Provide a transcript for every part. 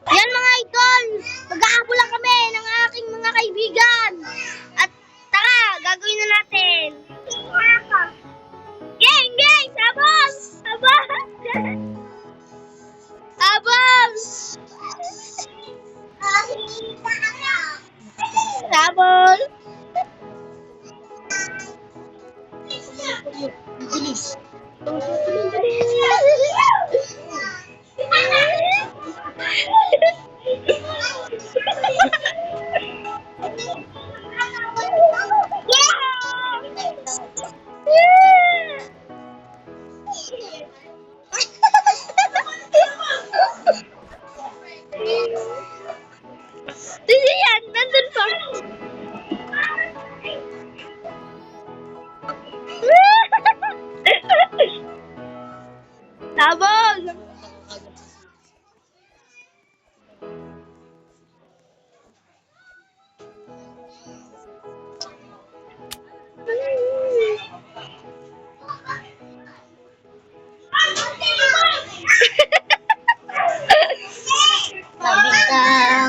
Yan mga idol, mag-aabol lang kami ng aking mga kaibigan. At tara, gagawin na natin. Gang, gang, sabon! Sabon! Sabon! Sabon! Bilis. Sino yan? Nandun pa. Sabog! Sabi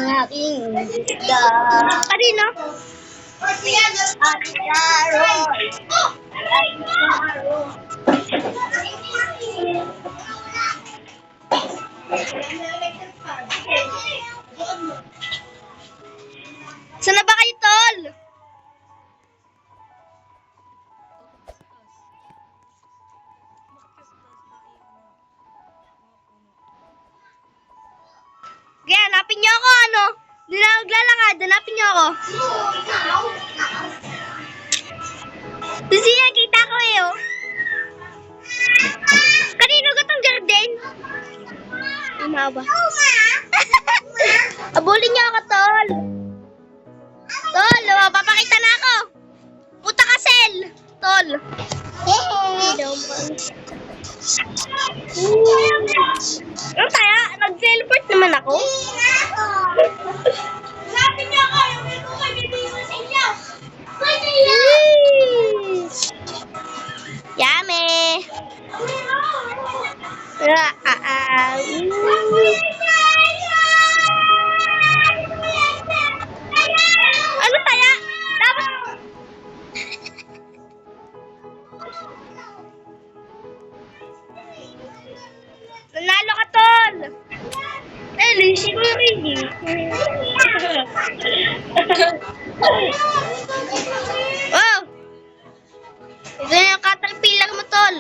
ng aking isda. Kanino? Ate Carol. Saan na ba kayo, tol? Kaya, hanapin niyo ako, ano? Doon na maglalakad, hanapin niyo ako. Kasi yan, kita ko eh, oh. Kanino ka tong garden? Umaba. Abulin niyo ako, tol. Tol, papakita na ako. Puta ka, Sel. Tol. Ano kaya? Nag-teleport naman ako? Sabi niya ako, yung ito ko, bibigyan ko sa inyo. Yummy! Ano kaya? Dapat... Nanalo ka, tol! Siguro hindi. Oh! Ito na yung caterpillar mo, tol.